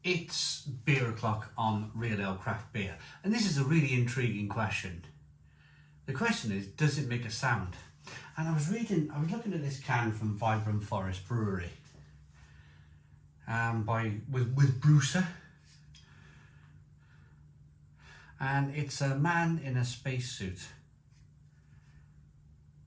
It's beer o'clock on Real Ale Craft Beer, and this is a really intriguing question. The question is, does it make a sound? And I was looking at this can from Vibrant Forest Brewery, with Brewser, and it's a man in a spacesuit.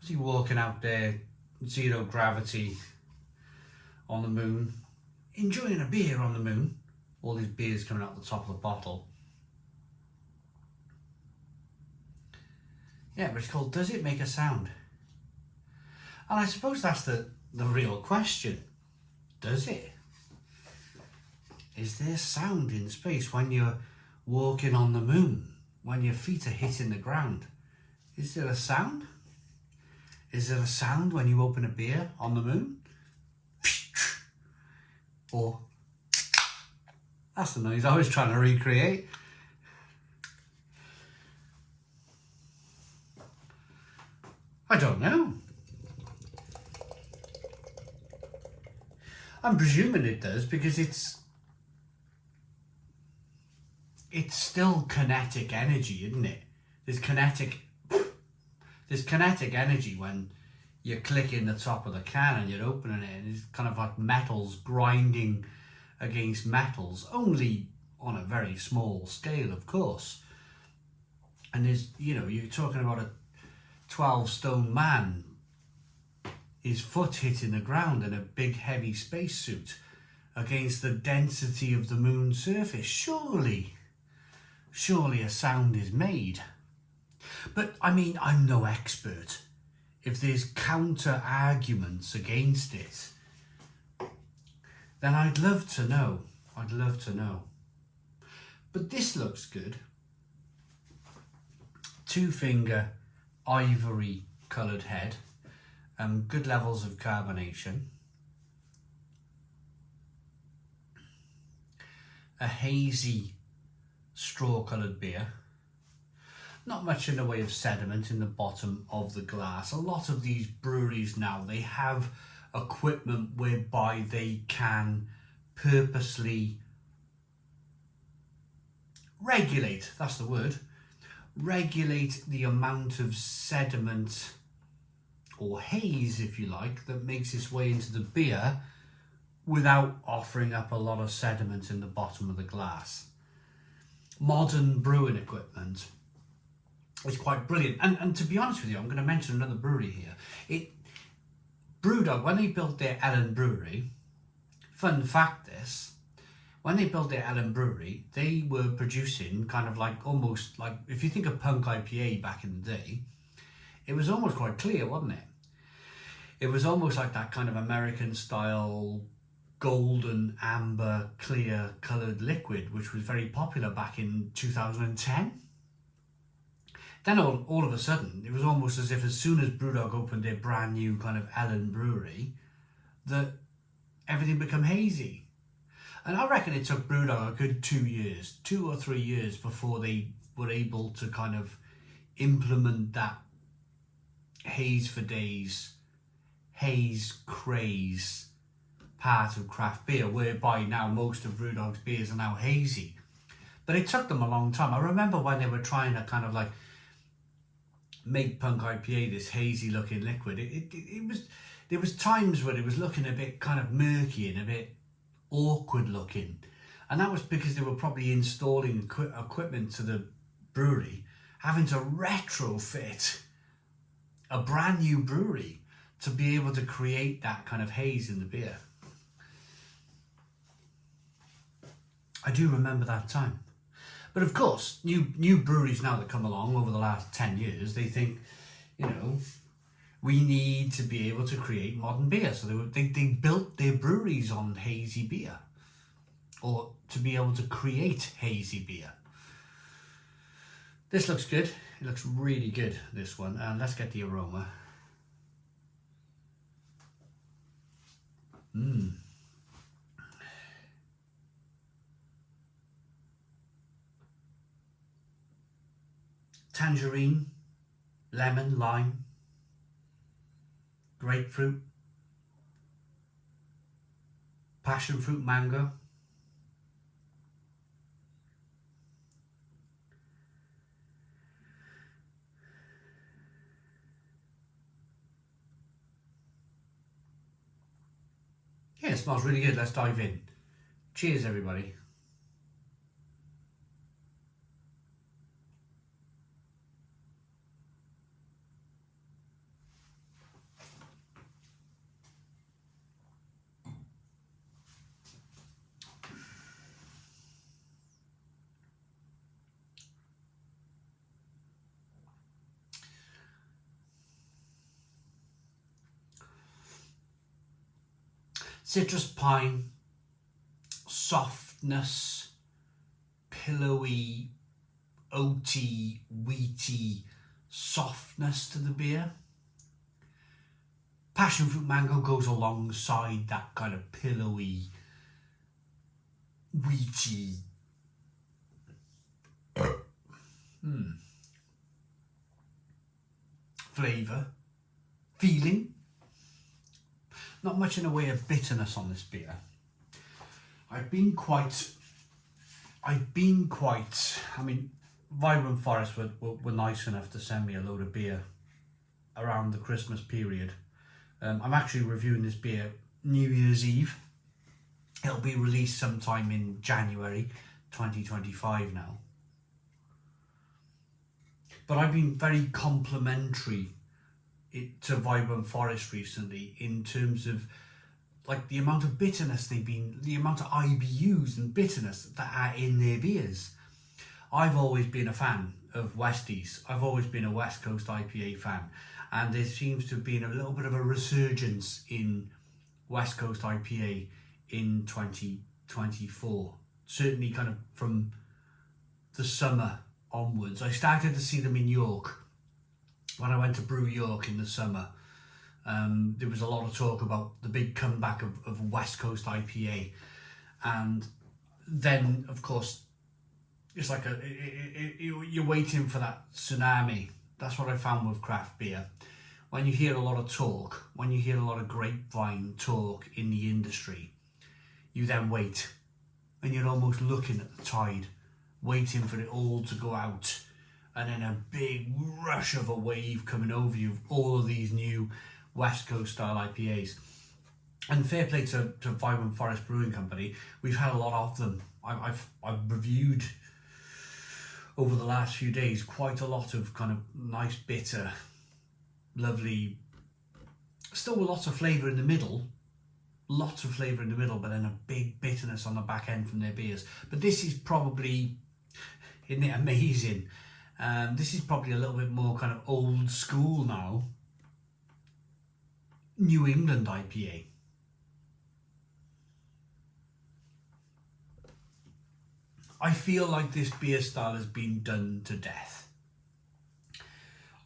Was he walking out there, zero gravity, on the moon, enjoying a beer on the moon? All these beers coming out the top of the bottle. Yeah, but it's called Does It Make a Sound? And I suppose that's the real question. Does it? Is there sound in space when you're walking on the moon? When your feet are hitting the ground? Is there a sound? Is there a sound when you open a beer on the moon? Or, that's the noise I was trying to recreate. I don't know. I'm presuming it does because it's still kinetic energy, isn't it? There's kinetic energy when you're clicking the top of the can and you're opening it, and it's kind of like metals grinding against metals, only on a very small scale, of course. And there's, you're talking about a 12-stone man, his foot hitting the ground in a big heavy spacesuit against the density of the moon's surface. Surely a sound is made. But I mean, I'm no expert. If there's counter arguments against it, then I'd love to know. But this looks good. 2-finger ivory coloured head, good levels of carbonation, a hazy straw coloured beer, not much in the way of sediment in the bottom of the glass. A lot of these breweries now, they have equipment whereby they can purposely regulate, that's the word, regulate the amount of sediment or haze, if you like, that makes its way into the beer without offering up a lot of sediment in the bottom of the glass. Modern brewing equipment is quite brilliant. And to be honest with you, I'm going to mention another brewery here. Brewdog, when they built their Ellen Brewery, fun fact this, when they built their Ellen Brewery, they were producing kind of like, almost like, if you think of Punk IPA back in the day, it was almost quite clear, wasn't it? It was almost like that kind of American style golden amber clear coloured liquid, which was very popular back in 2010. Then all of a sudden, it was almost as if as soon as Brewdog opened their brand new kind of Ellen Brewery, that everything became hazy. And I reckon it took Brewdog a good 2 or 3 years before they were able to kind of implement that haze for days, haze craze part of craft beer, whereby now most of Brewdog's beers are now hazy. But it took them a long time. I remember when they were trying to kind of like make Punk IPA this hazy looking liquid, there was times where it was looking a bit kind of murky and a bit awkward looking, and that was because they were probably installing equipment to the brewery, having to retrofit a brand new brewery to be able to create that kind of haze in the beer. I do remember that time. But of course, new breweries now that come along over the last 10 years, they think, we need to be able to create modern beer. So they built their breweries on hazy beer, or to be able to create hazy beer. This looks good. It looks really good, this one. And let's get the aroma. Tangerine, lemon, lime, grapefruit, passion fruit, mango, Yeah, it smells really good. Let's dive in. Cheers, everybody. Citrus pine, softness, pillowy, oaty, wheaty softness to the beer. Passion fruit mango goes alongside that kind of pillowy, wheaty flavour, feeling. Not much in the way of bitterness on this beer. I've been quite, I mean, Vibrant Forest were nice enough to send me a load of beer around the Christmas period. I'm actually reviewing this beer New Year's Eve. It'll be released sometime in January 2025 now. But I've been very complimentary to Vibrant Forest recently in terms of like the amount of bitterness the amount of IBUs and bitterness that are in their beers. I've always been a fan of Westies. I've always been a West Coast IPA fan, and there seems to have been a little bit of a resurgence in West Coast IPA in 2024. Certainly kind of from the summer onwards. I started to see them in York when I went to Brew York in the summer. There was a lot of talk about the big comeback of West Coast IPA, and then of course it's like you're waiting for that tsunami. That's what I found with craft beer. When you hear a lot of talk, when you hear a lot of grapevine talk in the industry, you then wait, and you're almost looking at the tide, waiting for it all to go out, and then a big rush of a wave coming over you of all of these new West Coast style IPAs. And fair play to Vibrant Forest Brewing Company, we've had a lot of them. I've reviewed over the last few days quite a lot of kind of nice bitter, lovely, still with lots of flavour in the middle, but then a big bitterness on the back end from their beers. But this is probably, isn't it amazing? This is probably a little bit more kind of old school now. New England IPA. I feel like this beer style has been done to death.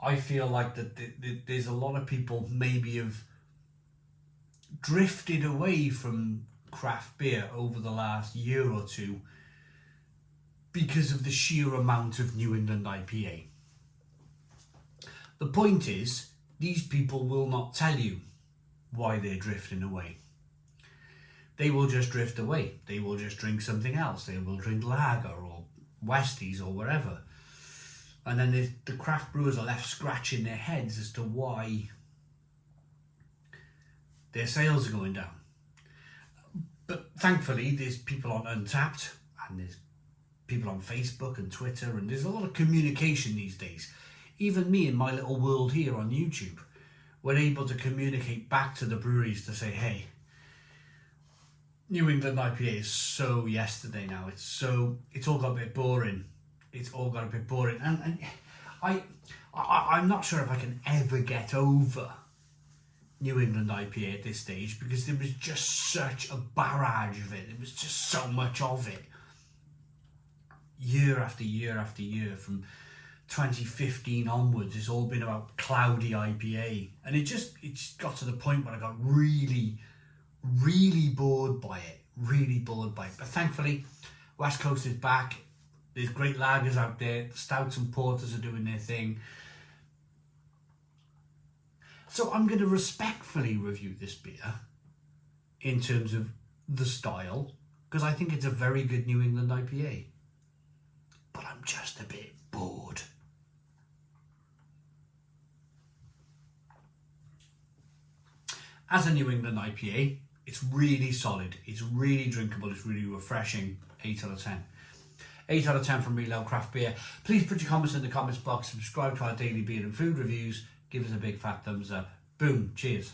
I feel like that there's a lot of people maybe have drifted away from craft beer over the last year or two because of the sheer amount of New England IPA. The point is, these people will not tell you why they're drifting away. They will just drift away. They will just drink something else. They will drink lager or Westies or wherever. And then the craft brewers are left scratching their heads as to why their sales are going down. But thankfully, there's people on Untapped, and there's people on Facebook and Twitter, and there's a lot of communication these days. Even me in my little world here on YouTube, we're able to communicate back to the breweries to say, hey, New England IPA is so yesterday now. It's all got a bit boring. And I'm not sure if I can ever get over New England IPA at this stage, because there was just such a barrage of it. There was just so much of it. Year after year after year, from 2015 onwards, it's all been about cloudy IPA. And it just got to the point where I got really bored by it. But thankfully, West Coast is back. There's great lagers out there. Stouts and porters are doing their thing. So I'm going to respectfully review this beer in terms of the style, because I think it's a very good New England IPA. But I'm just a bit bored. As a New England IPA, It's really solid. It's really drinkable. It's really refreshing. 8 out of 10. 8 out of 10 from Real Ale Craft Beer. Please put your comments in the comments box. Subscribe to our daily beer and food reviews. Give us a big fat thumbs up. Boom. Cheers.